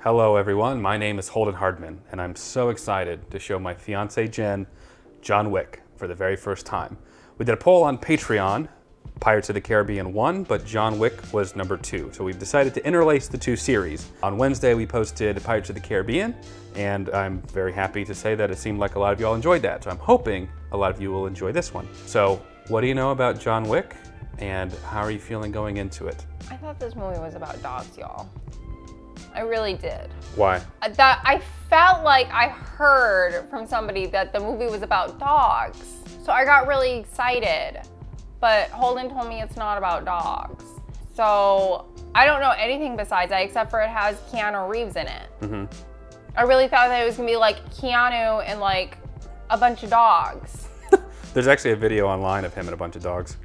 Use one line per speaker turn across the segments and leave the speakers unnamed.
Hello everyone, my name is Holden Hardman, and I'm so excited to show my fiancee Jen John Wick for the very first time. We did a poll on Patreon. Pirates of the Caribbean won, but John Wick was number 2. So we've decided to interlace the two series. On Wednesday we posted Pirates of the Caribbean, and I'm very happy to say that it seemed like a lot of you all enjoyed that. So I'm hoping a lot of you will enjoy this one. So what do you know about John Wick, and how are you feeling going into it?
I thought this movie was about dogs, y'all. I really did.
Why?
I felt like I heard from somebody that the movie was about dogs. So I got really excited. But Holden told me it's not about dogs. So I don't know anything besides that except for it has Keanu Reeves in it. Mm-hmm. I really thought that it was gonna be like Keanu and like a bunch of dogs.
There's actually a video online of him and a bunch of dogs,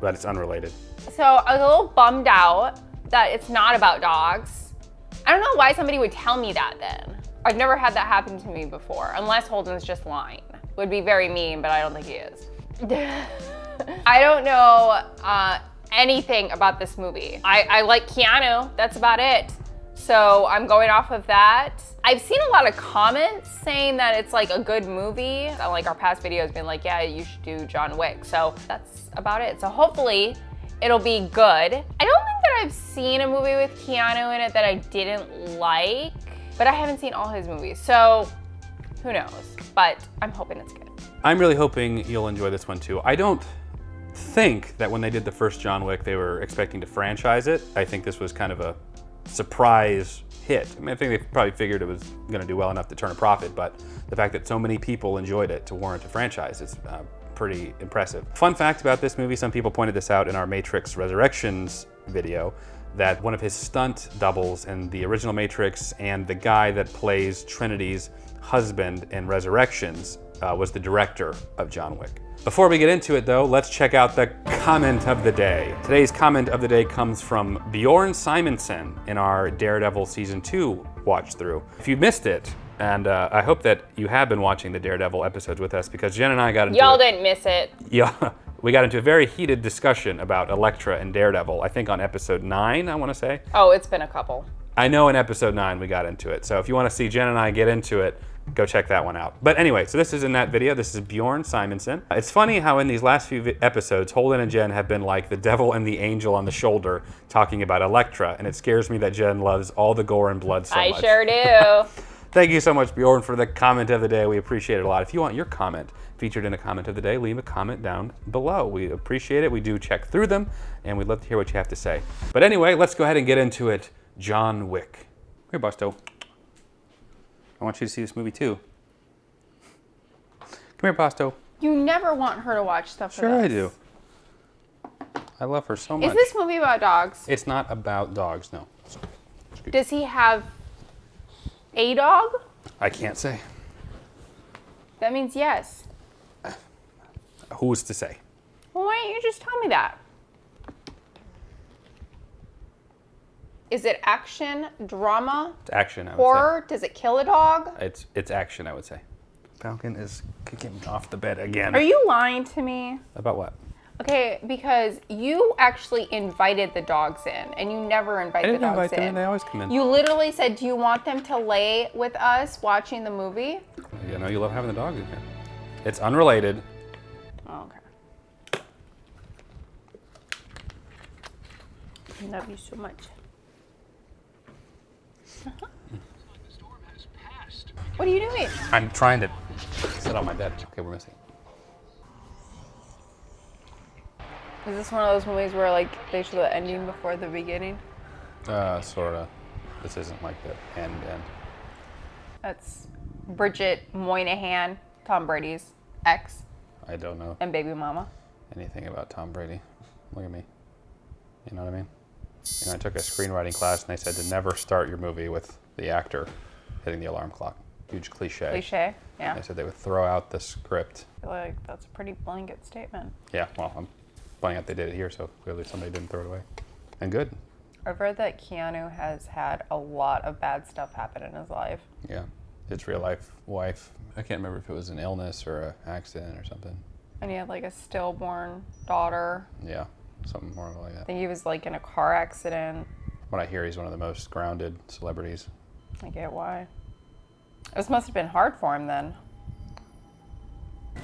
but it's unrelated.
So I was a little bummed out that it's not about dogs. I don't know why somebody would tell me that then. I've never had that happen to me before, unless Holden's just lying. Would be very mean, but I don't think he is. I don't know anything about this movie. I like Keanu, that's about it. So I'm going off of that. I've seen a lot of comments saying that it's like a good movie. Like our past videos been like, yeah, you should do John Wick. So that's about it. So hopefully it'll be good. I don't think that I've seen a movie with Keanu in it that I didn't like, but I haven't seen all his movies. So who knows, but I'm hoping it's good.
I'm really hoping you'll enjoy this one too. I don't think that when they did the first John Wick, they were expecting to franchise it. I think this was kind of a surprise hit. I mean, I think they probably figured it was going to do well enough to turn a profit, but the fact that so many people enjoyed it to warrant a franchise is pretty impressive. Fun fact about this movie, some people pointed this out in our Matrix Resurrections video, that one of his stunt doubles in the original Matrix and the guy that plays Trinity's husband in Resurrections was the director of John Wick. Before we get into it though, let's check out the comment of the day. Today's comment of the day comes from Bjorn Simonson in our Daredevil Season 2 watch through. If you missed it, and I hope that you have been watching the Daredevil episodes with us, because Jen and I got into
Y'all didn't miss it.
Yeah, we got into a very heated discussion about Elektra and Daredevil, I think on episode 9, I want to say.
Oh, it's been a couple.
I know in episode 9 we got into it. So if you want to see Jen and I get into it, go check that one out. But anyway, so this is in that video. This is Bjorn Simonson. It's funny how in these last few episodes, Holden and Jen have been like the devil and the angel on the shoulder talking about Elektra, and it scares me that Jen loves all the gore and blood so much.
I sure do.
Thank you so much, Bjorn, for the comment of the day. We appreciate it a lot. If you want your comment featured in a comment of the day, leave a comment down below. We appreciate it. We do check through them, and we'd love to hear what you have to say. But anyway, let's go ahead and get into it. John Wick. Here, Busto. I want you to see this movie too. Come here, Busto.
You never want her to watch stuff with us.
Sure I do. I love her so much.
Is this movie about dogs?
It's not about dogs, no.
Does he have a dog?
I can't say.
That means yes.
Who's to say?
Well, why don't you just tell me that? Is it action, drama,
It's action, I would say.
horror? Does it kill a dog?
It's action, I would say. Falcon is kicking off the bed again.
Are you lying to me?
About what?
Okay, because you actually invited the dogs in, and you never invite
I
the
didn't
dogs
invite them
in.
in, they always come in.
You literally said, do you want them to lay with us watching the movie?
You know, you love having the dogs in here. It's unrelated.
Oh, okay. I love you so much. What are you doing?
I'm trying to sit on my bed. Okay, we're missing.
Is this one of those movies where like they show the ending before the beginning?
Sorta. This isn't like the end.
That's Bridget Moynihan, Tom Brady's ex
I don't know
and baby mama.
anything about Tom Brady. Look at me. You know what I mean? You know, I took a screenwriting class and they said to never start your movie with the actor hitting the alarm clock. Huge cliche.
Cliche, yeah.
They said they would throw out the script.
I feel like that's a pretty blanket statement.
Yeah, well, I'm finding out they did it here, so clearly somebody didn't throw it away. And good.
I've read that Keanu has had a lot of bad stuff happen in his life.
Yeah. His real life wife, I can't remember if it was an illness or an accident or something.
And he had like a stillborn daughter.
Yeah, something more like
I
that.
think he was like in a car accident.
What I hear, he's one of the most grounded celebrities.
I get why. This must have been hard for him then. I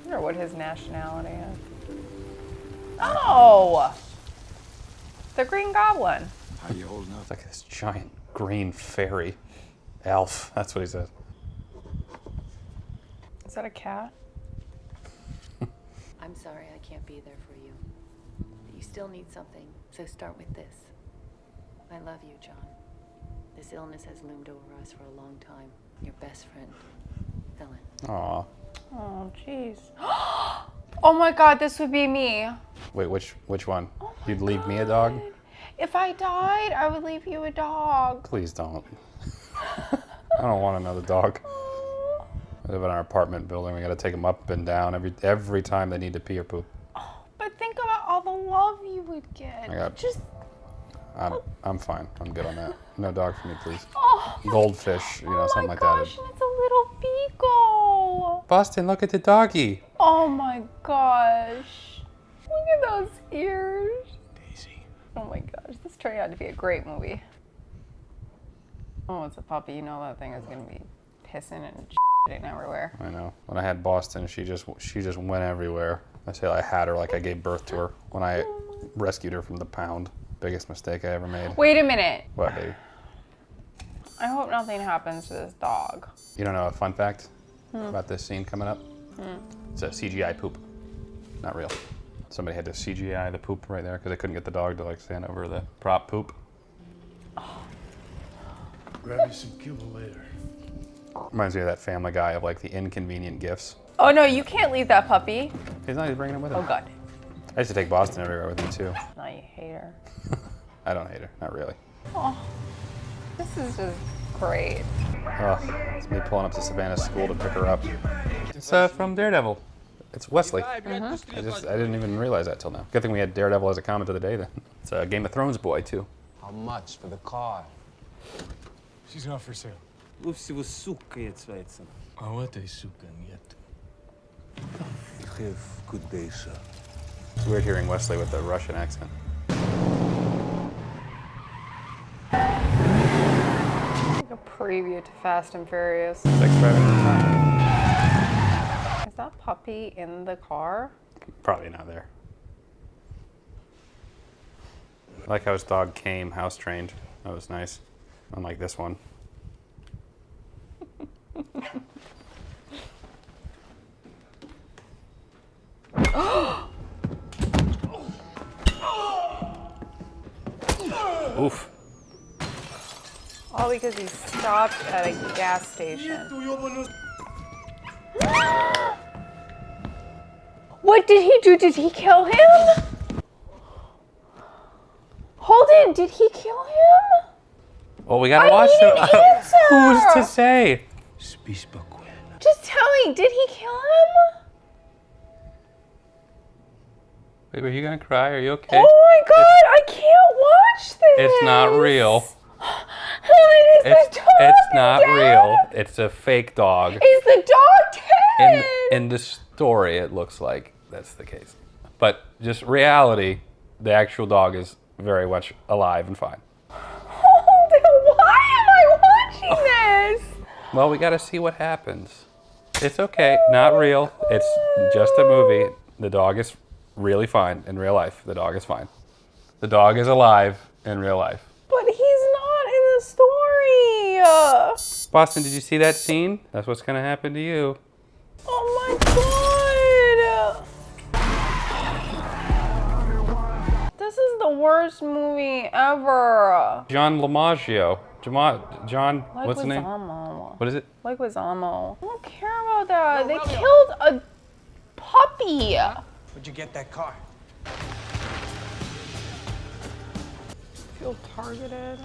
wonder what his nationality is. Oh! The Green Goblin.
How you holding up?
It's like this giant green fairy. Elf, that's what he says.
Is that a cat?
I'm sorry I can't be there for you. But you still need something, so start with this. I love you, John. This illness has loomed over us for a long time. Your best friend, Helen.
Aw.
Oh, jeez. Oh my God, this would be me.
Wait, which one?
Oh
You'd leave me a dog?
If I died, I would leave you a dog.
Please don't. I don't want another dog. I live in our apartment building. We gotta take them up and down every time they need to pee or poop.
But think about all the love you would get.
I'm fine. I'm good on that. No dog for me, please.
Oh,
Goldfish, something like that.
gosh, and it's a little beagle.
Boston, look at the doggy.
Oh my gosh. Look at those ears.
Daisy.
Oh my gosh, this turned out to be a great movie. Oh, it's a puppy. You know that thing is gonna be pissing and shitting everywhere.
I know. When I had Boston, she just went everywhere. I say I had her like I gave birth to her when I rescued her from the pound. Biggest mistake I ever made.
Wait a minute.
What, baby?
I hope nothing happens to this dog.
You don't know a fun fact about this scene coming up? It's a CGI poop. Not real. Somebody had to CGI the poop right there because they couldn't get the dog to stand over the prop poop.
Grab you some Cuba later.
Reminds me of that Family Guy of the inconvenient gifts.
Oh no, you can't leave that puppy.
He's not even bringing him with him.
Oh God.
I used to take Boston everywhere with me too.
Now you hate her.
I don't hate her, not really.
Oh, this is just great.
It's me pulling up to Savannah's school to pick her up. It's from Daredevil. It's Wesley. I didn't even realize that till now. Good thing we had Daredevil as a comment of the day then. It's a Game of Thrones boy too.
How much for the car?
She's not for sale.
У всего сука є цвейцем.
А вот и сука нет.
Have good day, sir.
It's weird hearing Wesley with the Russian accent.
Like a preview to Fast and Furious.
Sex driving?
Is that puppy in the car?
Probably not there. I like how his dog came house trained. That was nice. Unlike this one. Oof.
All because he stopped at a gas station. What did he do? Did he kill him? Holden, did he kill him?
Well, we gotta
I
watch
need an answer.
Who's to say?
Just tell me, did he kill him?
Wait, were you gonna cry? Are you okay?
Oh my God, I can't watch this.
It's not real.
Holden, is the dog
It's not
dead?
real. It's a fake dog.
Is the dog dead?
In the story, it looks like that's the case. But just reality, the actual dog is very much alive and fine.
Holden, why am I watching this?
Well, we gotta see what happens. It's okay, not real. It's just a movie. The dog is really fine in real life. The dog is fine. The dog is alive in real life.
But he's not in the story.
Boston, did you see that scene? That's what's gonna happen to you.
Oh my God. This is the worst movie ever.
John LiMaggio. John, what's the name?
Leguizamo.
What is it?
Leguizamo. I don't care about that. They killed a puppy.
Where'd you get that car?
Feel targeted.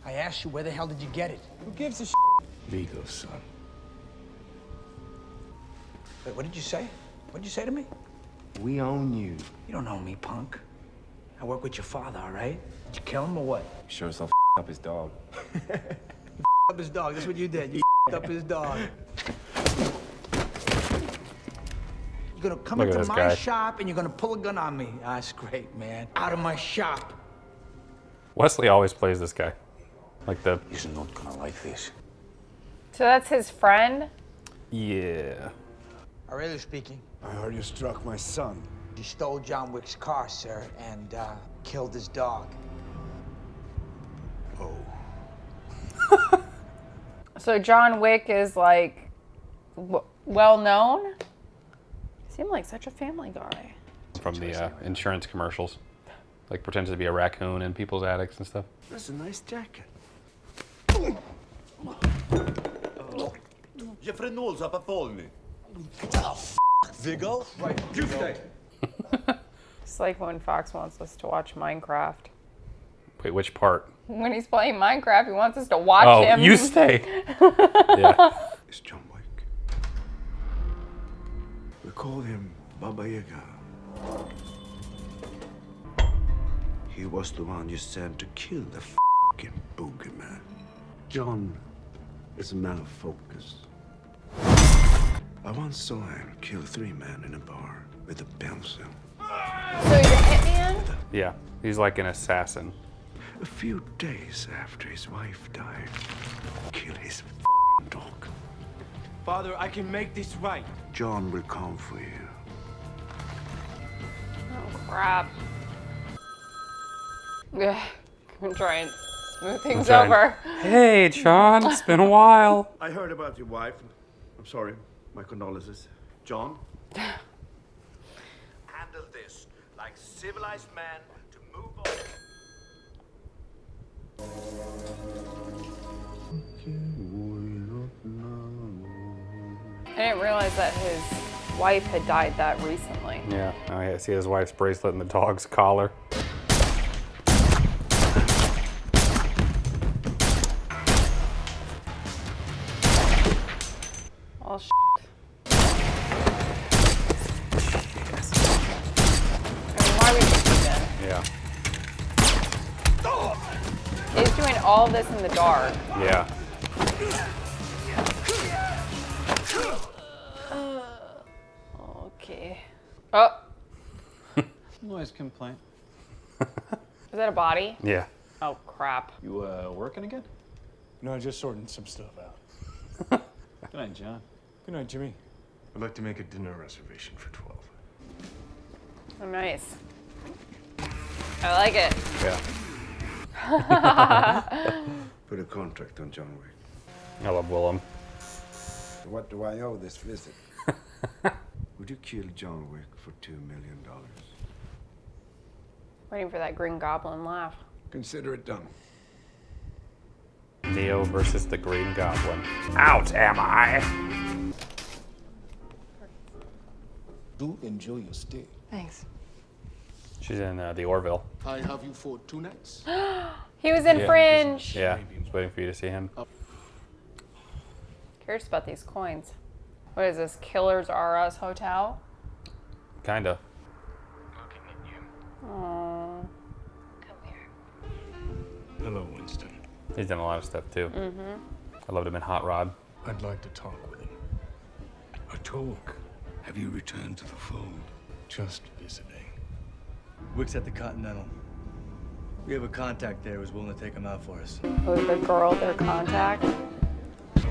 I asked you, where the hell did you get it? Who gives a shit?
Vigo, son.
Wait, what did you say? What did you say to me?
We own you.
You don't know me, punk. I work with your father, all right? Did you kill him or what?
Sure as hell up his dog.
Up his dog, that's what you did. You up his dog. You're gonna come
Look at
into
this
my
guy.
shop and you're gonna pull a gun on me. That's great, man. Out of my shop.
Wesley always plays this guy. Like the,
He's not gonna like this.
So that's his friend?
yeah.
Aurelio speaking.
I heard you struck my son.
You stole John Wick's car, sir, and killed his dog.
Oh.
So John Wick is like well known? Seemed like such a family guy.
From the insurance commercials. Like pretends to be a raccoon in people's attics and stuff.
That's a nice jacket.
Jeffrey Knowles up a Polny. Viggo? Right, you stay.
It's like when Fox wants us to watch Minecraft.
Wait, which part?
When he's playing Minecraft, he wants us to watch
Oh,
him.
you stay. Yeah.
It's John Wick. We call him Baba Yaga. He was the one you sent to kill the fucking boogeyman. John is a man of focus. I once saw him kill 3 men in a bar with a pencil.
So he's a hitman?
Yeah. He's like an assassin.
A few days after his wife died, kill his dog.
Father, I can make this right.
John will come for you.
Oh, crap. Ugh. I'm trying to smooth things
trying-
over.
Hey, John, it's been a while.
I heard about your wife. I'm sorry. My condolences. John? Handle this like civilized man to move on.
I didn't realize that his wife had died that recently.
Yeah. Oh, yeah. See his wife's bracelet and the dog's collar.
Oh, sh**. I mean, why would you do that?
Yeah.
He's doing all this in the dark.
Yeah.
Okay. Oh,
Noise complaint.
is that a body?
Yeah.
Oh, crap.
You working again?
No, just sorting some stuff out.
Good night, John.
Good night, Jimmy.
I'd like to make a dinner reservation for 12.
Oh, nice. I like it.
Yeah.
Put a contract on John Wick.
I love Willem.
What do I owe this visit? Would you kill John Wick for $2 million?
Waiting for that Green Goblin laugh.
Consider it done.
Neo versus the Green Goblin. Out am I?
Do enjoy your stay.
Thanks.
She's in the Orville.
I have you for 2 nights.
He was in
Yeah.
Fringe.
Yeah. Just waiting for you to see him.
Curious about these coins. What is this? Killers R Us Hotel?
Kinda.
Aww.
Come here.
Hello, Winston.
He's done a lot of stuff too. I loved him in Hot Rod.
I'd like to talk with him. A talk? Have you returned to the fold? Just visiting.
Wick's at the Continental. We have a contact there who's willing to take him out for us.
Was the girl their contact? This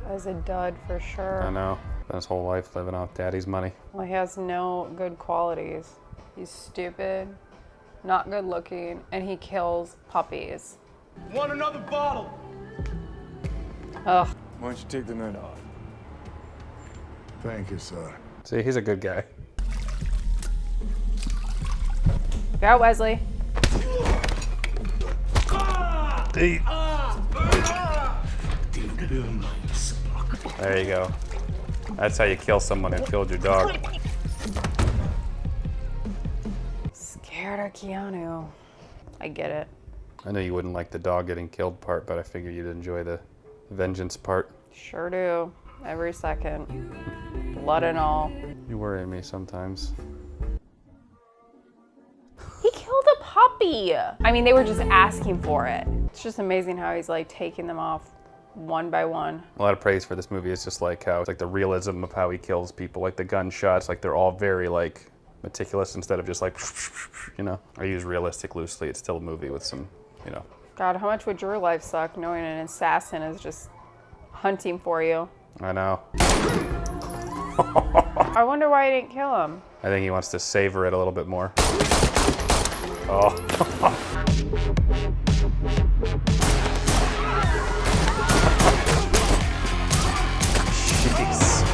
guy's a dud for
I
sure.
know. Spent his whole life living off daddy's money.
Well, he has no good qualities. He's stupid, not good looking, and he kills puppies.
Want another bottle?
Ugh.
Why don't you take the night off? Thank you, sir.
See, he's a good guy.
Look out, Wesley.
There you go. That's how you kill someone who killed your dog.
Scared of Keanu. I get it.
I know you wouldn't like the dog getting killed part, but I figured you'd enjoy the vengeance part.
Sure do. Every second. Blood and all.
You worry me sometimes.
He killed a puppy. I mean, they were just asking for it. It's just amazing how he's like taking them off one by one.
A lot of praise for this movie is just like how it's like the realism of how he kills people, like the gunshots, like they're all very like meticulous instead of just like, you know. I use realistic loosely. It's still a movie with some, you know.
God, how much would your life suck knowing an assassin is just hunting for you?
I know.
I wonder why he didn't kill him.
I think he wants to savor it a little bit more. Oh. Jeez.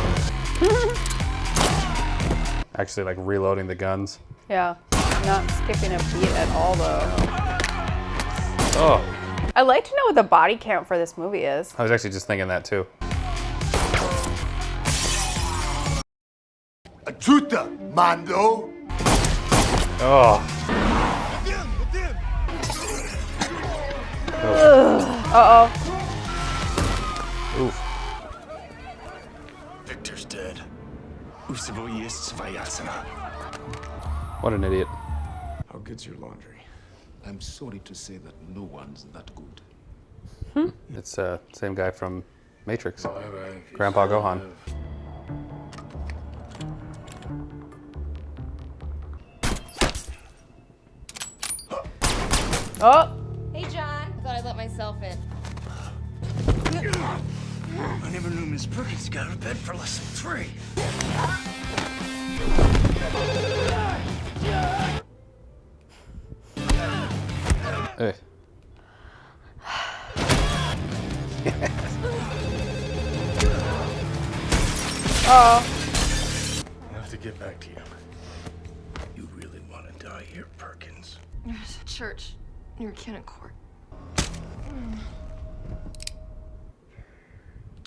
Actually, like reloading the guns.
Yeah, not skipping a beat at all though.
Oh.
I'd like to know what the body count for this movie is.
I was actually just thinking that too.
A truta, Mando.
Oh.
Uh-oh.
Oof.
Victor's dead.
What an idiot.
How good's your laundry?
I'm sorry to say that no one's that good.
It's same guy from Matrix. Grandpa Gohan.
Oh!
Hey, John. Thought I'd let myself in.
I never knew Miss Perkins got out of bed for less than 3.
Hey.
Oh.
I'll have to get back to you.
You really want to die here, Perkins?
There's a church near Cannon Court.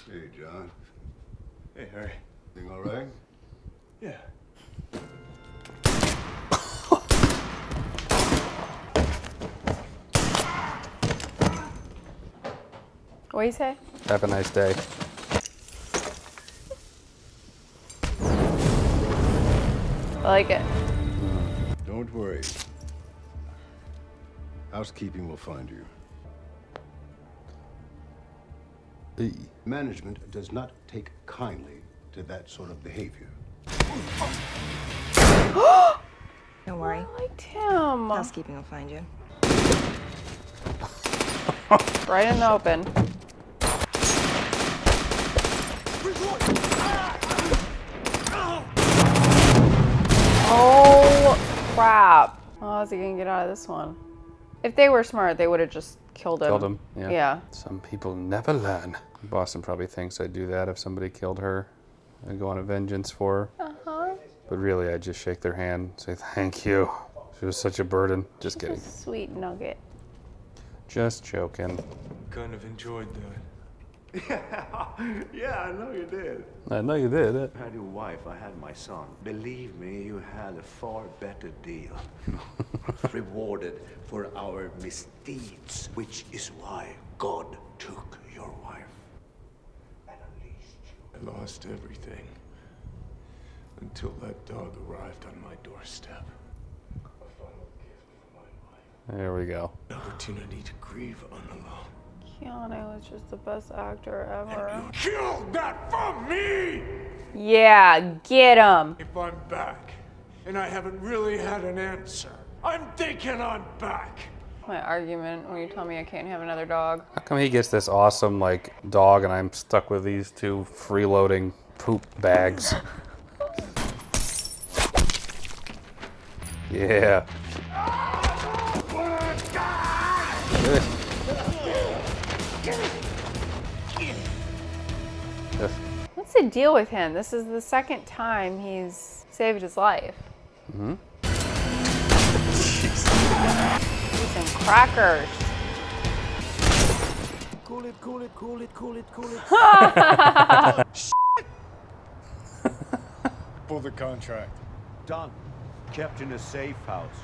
Hey, John.
Hey, Harry.
Everything all right?
Yeah.
What do you say?
Have a nice day.
I like it.
Don't worry. Housekeeping will find you. Management does not take kindly to that sort of behavior.
Don't worry.
I liked him.
Housekeeping will find you.
Right in the open. Oh, crap. How's he gonna get out of this one? If they were smart, they would have just killed him.
Killed him, yeah.
Yeah.
Some people never learn. Boston probably thinks I'd do that if somebody killed her. I'd go on a vengeance for her.
Uh-huh.
But really, I'd just shake their hand, say thank you. She was such a burden. Just kidding.
Sweet nugget.
Just joking.
Kind of enjoyed that.
Yeah, I know you did.
I know you did.
I had your wife, I had my son. Believe me, you had a far better deal. Rewarded for our misdeeds, which is why God took your wife and unleashed you.
I lost everything until that dog arrived on my doorstep. A final gift for my wife.
There we go.
An opportunity to grieve unalone.
Keanu was just the best actor ever.
You killed that from me!
Yeah, get him.
If I'm back, and I haven't really had an answer, I'm thinking I'm back.
My argument when you tell me I can't have another dog.
How come he gets this awesome like dog and I'm stuck with these two freeloading poop bags? Yeah.
What's the deal with him? This is the second time he's saved his life.
Mm-hmm.
Eat some crackers.
Cool it, cool it, cool it, cool it, cool it.
Pull the contract.
Done. Kept in a safe house.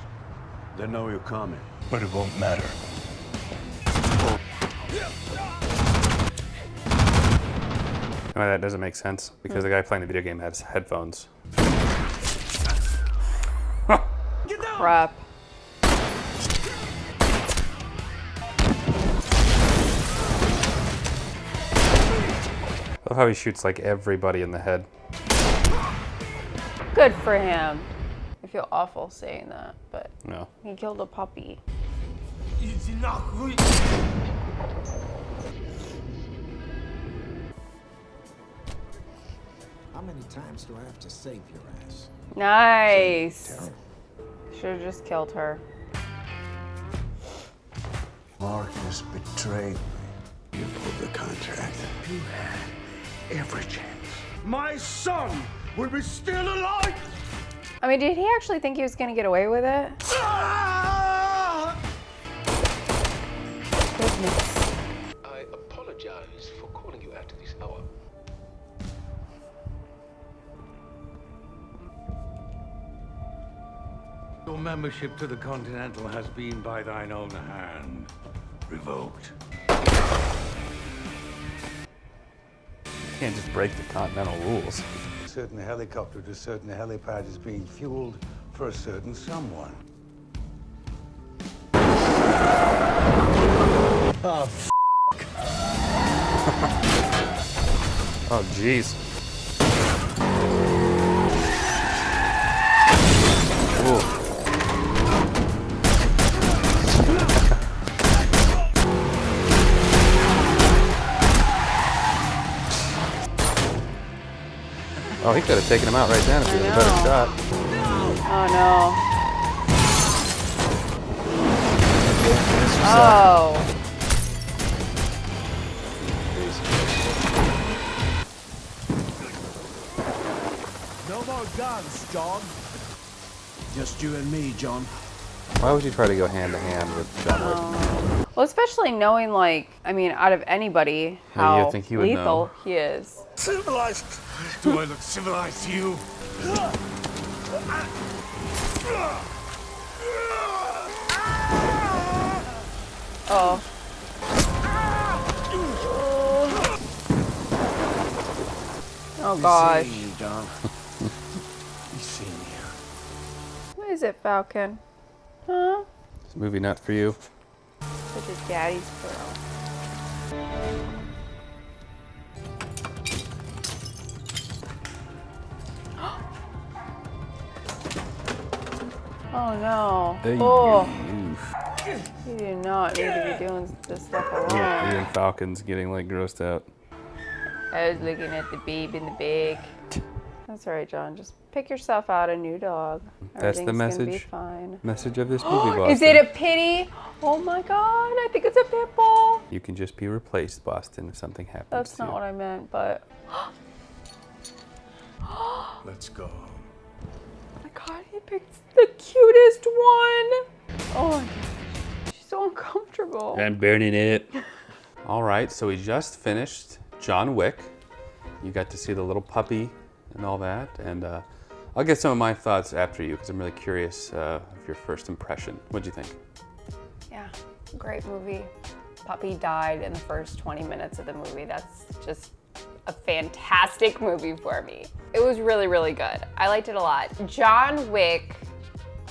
They know you're coming.
But it won't matter.
Well, that doesn't make sense because the guy playing the video game has headphones.
Crap.
love how he shoots like everybody in the head.
Good for him. I feel awful saying that, but
No.
he killed a puppy.
How many times do I have to save your ass?
Nice. Should have just killed her.
Marcus betrayed me. You pulled the contract. You had every chance. My son will be still alive!
I mean, did he actually think he was gonna get away with it? Goodness.
I apologize for calling you after this hour.
Your membership to the Continental has been by thine own hand revoked.
You can't just break the Continental rules.
A certain helicopter to a certain helipad is being fueled for a certain someone.
Oh,
Oh, jeez. Ooh. Oh, he could have taken him out right then if he was a better shot.
Oh no. Oh.
no more guns, John. Just you and me, John.
Why would you try to go hand to hand with John Wick?
Well, especially knowing, like, I mean, out of anybody,
Yeah, you
how
think he would
lethal
know.
he is.
Civilized! Do I look civilized to you?
Oh. Oh gosh.
You, John. You see me.
What is it, Falcon? Huh?
This movie not for you.
Such a daddy's girl. Oh no.
Hey,
Oh,
oof.
you do not need to be doing this stuff alone.
Even Falcon's getting like grossed out.
I was looking at the babe in the bag. That's all right, John. Just pick yourself out a new dog.
That's the
Everything's gonna be
message.
fine.
Message of this movie, Boston.
Is it a pity? Oh my God, I think it's a pit bull.
You can just be replaced, Boston, if something happens
That's
to
not
you.
what I meant, but.
Let's go.
Oh my God, he picked the cutest one. Oh my God, she's so uncomfortable.
I'm burning it. All right, so we just finished John Wick. You got to see the little puppy and all that, and I'll get some of my thoughts after you because I'm really curious of your first impression. What'd you think?
Yeah, great movie. Puppy died in the first 20 minutes of the movie. That's just a fantastic movie for me. It was really, really good. I liked it a lot. John Wick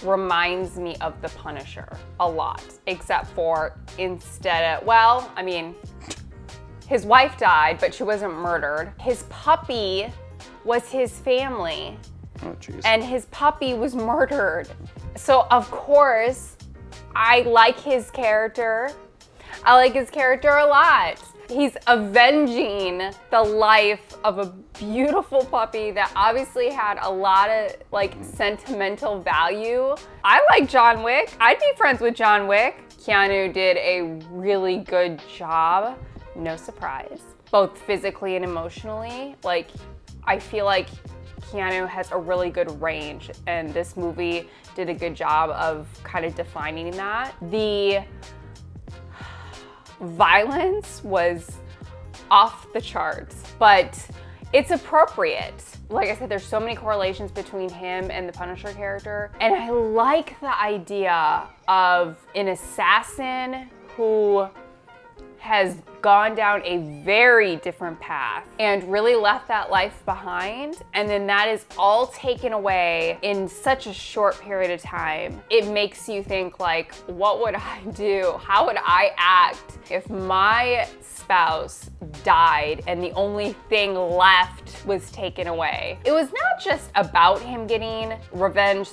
reminds me of The Punisher a lot, except for instead of, well, I mean, his wife died, but she wasn't murdered. His puppy was his family.
Oh, jeez.
And his puppy was murdered. So of course, I like his character. I like his character a lot. He's avenging the life of a beautiful puppy that obviously had a lot of like sentimental value. I like John Wick. I'd be friends with John Wick. Keanu did a really good job, no surprise, both physically and emotionally. Like, I feel like Keanu has a really good range, and this movie did a good job of kind of defining that. The violence was off the charts, but it's appropriate. Like I said, there's so many correlations between him and the Punisher character, and I like the idea of an assassin who has gone down a very different path and really left that life behind, and then that is all taken away in such a short period of time. It makes you think like, what would I do? How would I act if my spouse spouse died and the only thing left was taken away. It was not just about him getting revenge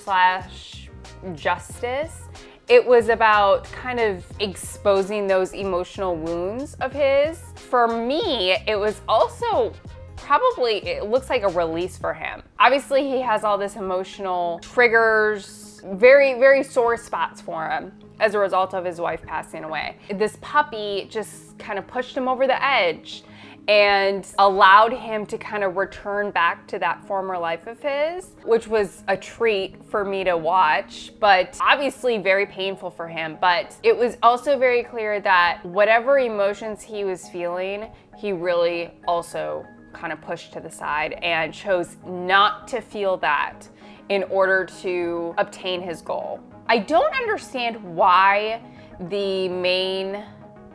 / justice. It was about kind of exposing those emotional wounds of his. For me, it was also probably, it looks like a release for him. Obviously, he has all this emotional triggers, very, very sore spots for him as a result of his wife passing away. This puppy just kind of pushed him over the edge and allowed him to kind of return back to that former life of his, which was a treat for me to watch, but obviously very painful for him. But it was also very clear that whatever emotions he was feeling, he really also kind of pushed to the side and chose not to feel that in order to obtain his goal. I don't understand why the main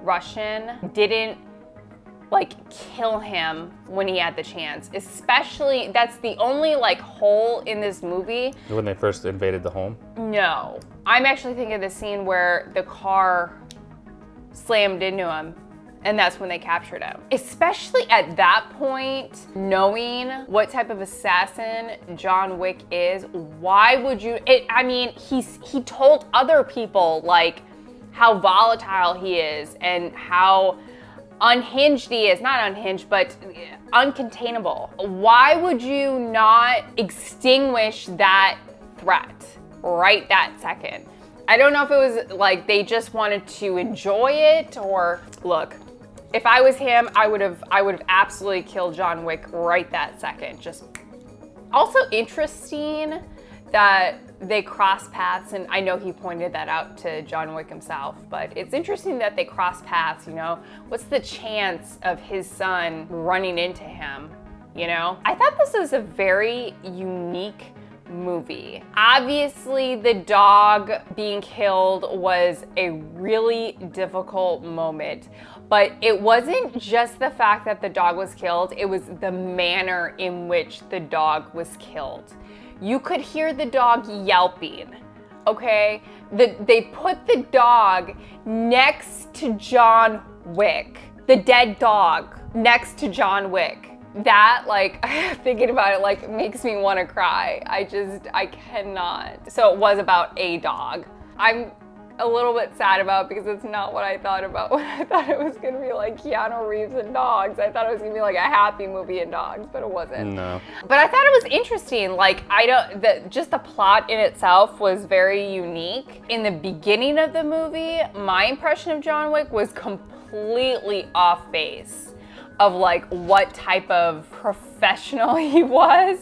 Russian didn't like kill him when he had the chance. Especially, that's the only like hole in this movie.
When they first invaded the home?
No. I'm actually thinking of the scene where the car slammed into him and that's when they captured him. Especially at that point, knowing what type of assassin John Wick is, why would you, I mean, he told other people like how volatile he is and how unhinged he is, not unhinged, but uncontainable. Why would you not extinguish that threat right that second? I don't know if it was like they just wanted to enjoy it or, look, if I was him, I would have absolutely killed John Wick right that second. Just also interesting that they cross paths, and I know he pointed that out to John Wick himself, but it's interesting that they cross paths, you know? What's the chance of his son running into him, you know? I thought this was a very unique movie. Obviously, the dog being killed was a really difficult moment, but it wasn't just the fact that the dog was killed, it was the manner in which the dog was killed. You could hear the dog yelping, okay? They put the dog next to John Wick, the dead dog next to John Wick. That, like, thinking about it, like, makes me want to cry. I cannot. So it was about a dog. I'm a little bit sad about it because it's not what I thought about when I thought it was gonna be like Keanu Reeves and dogs. I thought it was gonna be like a happy movie and dogs, but it wasn't.
No.
But I thought it was interesting. Like, just the plot in itself was very unique. In the beginning of the movie, my impression of John Wick was completely off base of like what type of professional he was.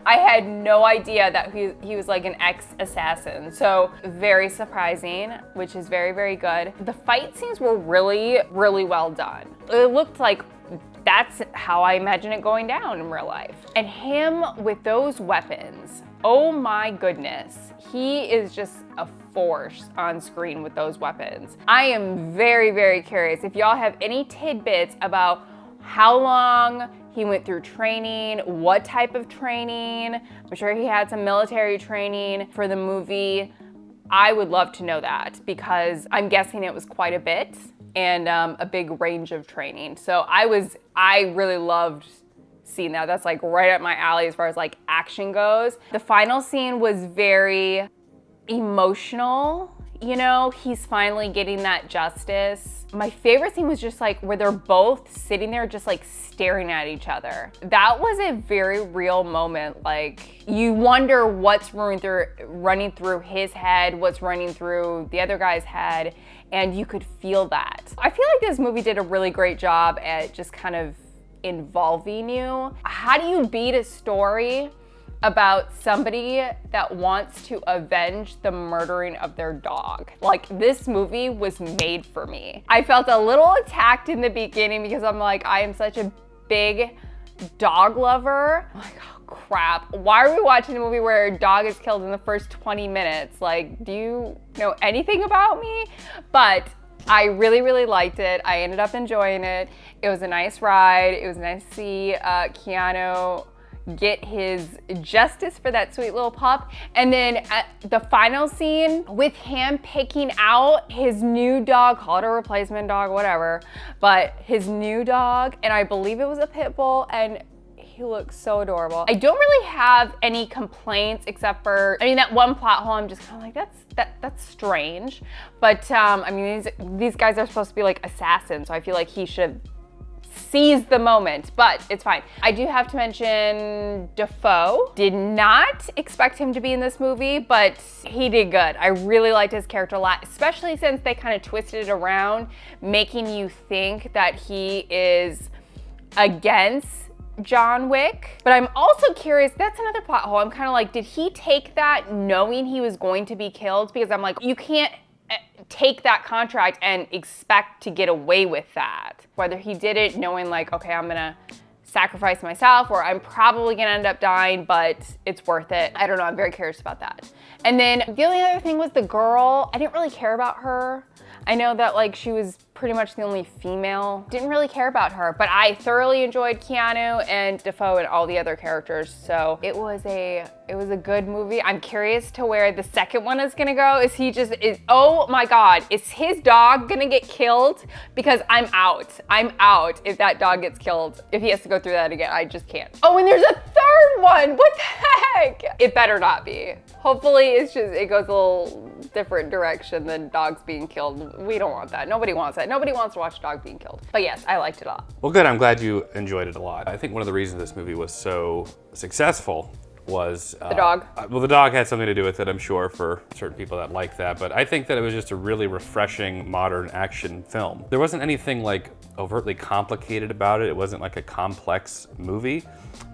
I had no idea that he was like an ex-assassin. So very surprising, which is very, very good. The fight scenes were really, really well done. It looked like that's how I imagine it going down in real life. And him with those weapons, oh my goodness. He is just a force on screen with those weapons. I am very, very curious if y'all have any tidbits about how long he went through training, what type of training. I'm sure he had some military training for the movie. I would love to know that because I'm guessing it was quite a bit and a big range of training. So I really loved seeing that. That's like right up my alley as far as like action goes. The final scene was very emotional. You know, he's finally getting that justice. My favorite scene was just like where they're both sitting there just like staring at each other. That was a very real moment. Like, you wonder what's running through his head, what's running through the other guy's head, and you could feel that. I feel like this movie did a really great job at just kind of involving you. How do you beat a story about somebody that wants to avenge the murdering of their dog? Like, this movie was made for me. I felt a little attacked in the beginning because I'm like, I am such a big dog lover. I'm like, oh crap, why are we watching a movie where a dog is killed in the first 20 minutes? Like, do you know anything about me? But I really, really liked it. I ended up enjoying it. It was a nice ride. It was nice to see Keanu get his justice for that sweet little pup. And then at the final scene with him picking out his new dog, call it a replacement dog, whatever, but his new dog, and I believe it was a pit bull, and he looks so adorable. I don't really have any complaints except for, I mean, that one plot hole, I'm just kind of like, that's strange. But I mean, these guys are supposed to be like assassins, so I feel like he should seize the moment, but it's fine. I do have to mention Dafoe. Did not expect him to be in this movie, but he did good. I really liked his character a lot, especially since they kind of twisted it around, making you think that he is against John Wick. But I'm also curious, that's another plot hole. I'm kind of like, did he take that knowing he was going to be killed? Because I'm like, you can't take that contract and expect to get away with that. Whether he did it knowing like, okay, I'm gonna sacrifice myself, or I'm probably gonna end up dying, but it's worth it. I don't know, I'm very curious about that. And then the only other thing was the girl. I didn't really care about her. I know that like she was pretty much the only female. Didn't really care about her, but I thoroughly enjoyed Keanu and Dafoe and all the other characters. So it was a good movie. I'm curious to where the second one is gonna go. Oh my God, is his dog gonna get killed? Because I'm out. I'm out if that dog gets killed. If he has to go through that again, I just can't. Oh, and there's a third one. What the heck? It better not be. Hopefully it goes a little different direction than dogs being killed. We don't want that. Nobody wants that. Nobody wants to watch a dog being killed. But yes, I liked it a lot.
Well, good. I'm glad you enjoyed it a lot. I think one of the reasons this movie was so successful was
the dog.
Well, the dog had something to do with it, I'm sure, for certain people that like that. But I think that it was just a really refreshing modern action film. There wasn't anything like overtly complicated about it. It wasn't like a complex movie,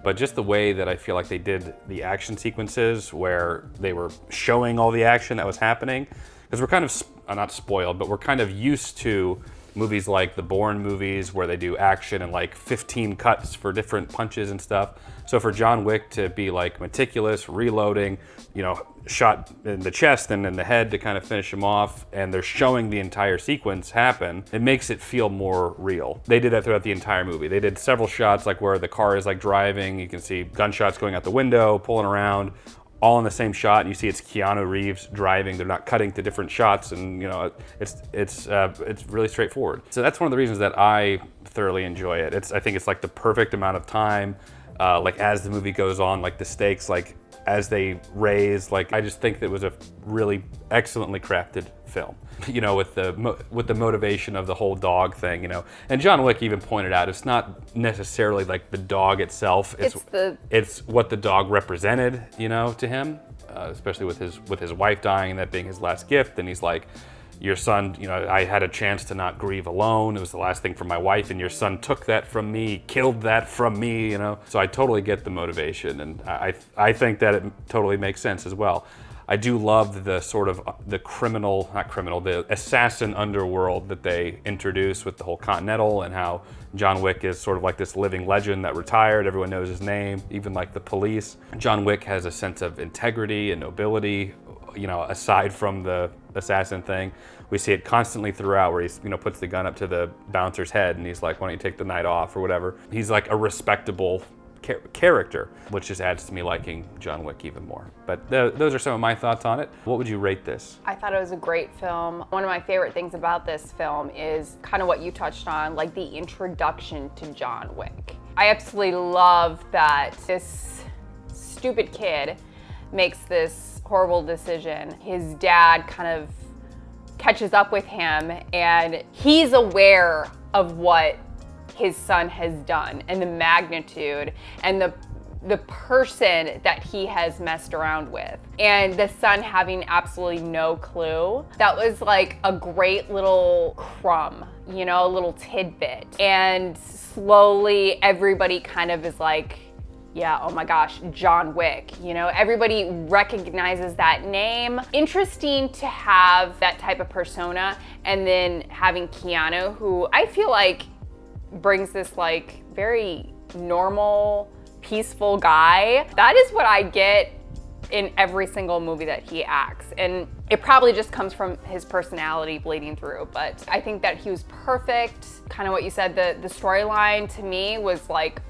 but just the way that I feel like they did the action sequences where they were showing all the action that was happening. Because we're kind of, not spoiled, but we're kind of used to movies like the Bourne movies where they do action and like 15 cuts for different punches and stuff. So for John Wick to be like meticulous, reloading, you know, shot in the chest and in the head to kind of finish him off, and they're showing the entire sequence happen, it makes it feel more real. They did that throughout the entire movie. They did several shots like where the car is like driving, you can see gunshots going out the window, pulling around, all in the same shot, and you see it's Keanu Reeves driving. They're not cutting to different shots, and you know it's really straightforward. So that's one of the reasons that I thoroughly enjoy it. I think it's like the perfect amount of time. Like as the movie goes on, like the stakes, like as they raise, like I just think that it was a really excellently crafted film. You know, with the motivation of the whole dog thing, you know. And John Wick even pointed out it's not necessarily like the dog itself. It's what the dog represented, you know, to him, especially with his wife dying and that being his last gift. And he's like, your son, you know, I had a chance to not grieve alone. It was the last thing from my wife, and your son took that from me, killed that from me, you know. So I totally get the motivation, and I think that it totally makes sense as well. I do love the sort of the assassin underworld that they introduce with the whole Continental, and how John Wick is sort of like this living legend that retired. Everyone knows his name, even like the police. John Wick has a sense of integrity and nobility, you know, aside from the assassin thing. We see it constantly throughout, where he, you know, puts the gun up to the bouncer's head and he's like, why don't you take the night off or whatever. He's like a respectable character, which just adds to me liking John Wick even more. But those are some of my thoughts on it. What would you rate this?
I thought it was a great film. One of my favorite things about this film is kind of what you touched on, like the introduction to John Wick. I absolutely love that this stupid kid makes this horrible decision. His dad kind of catches up with him, and he's aware of what his son has done and the magnitude and the person that he has messed around with, and the son having absolutely no clue. That was like a great little crumb, you know, a little tidbit. And slowly everybody kind of is like, yeah, oh my gosh, John Wick. You know, everybody recognizes that name. Interesting to have that type of persona, and then having Keanu, who I feel like brings this like very normal, peaceful guy. That is what I get in every single movie that he acts. And it probably just comes from his personality bleeding through, but I think that he was perfect. Kind of what you said, the storyline to me was like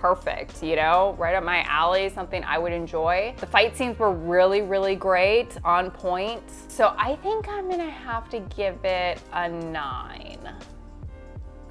perfect, you know? Right up my alley, something I would enjoy. The fight scenes were really, really great, on point. So I think I'm gonna have to give it a 9.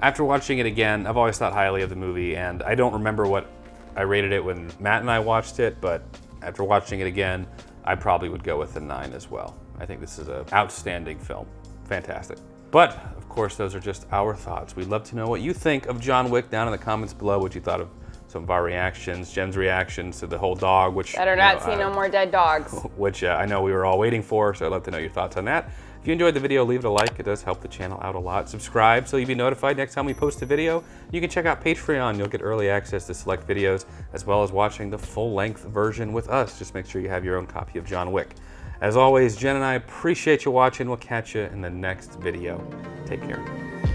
After watching it again, I've always thought highly of the movie, and I don't remember what I rated it when Matt and I watched it, but after watching it again, I probably would go with a 9 as well. I think this is an outstanding film. Fantastic. But, of course, those are just our thoughts. We'd love to know what you think of John Wick down in the comments below, what you thought of some of our reactions, Jen's reactions to the whole dog, which—
Better not see no more dead dogs.
Which I know we were all waiting for, so I'd love to know your thoughts on that. If you enjoyed the video, leave it a like. It does help the channel out a lot. Subscribe so you'll be notified next time we post a video. You can check out Patreon. You'll get early access to select videos, as well as watching the full-length version with us. Just make sure you have your own copy of John Wick. As always, Jen and I appreciate you watching. We'll catch you in the next video. Take care.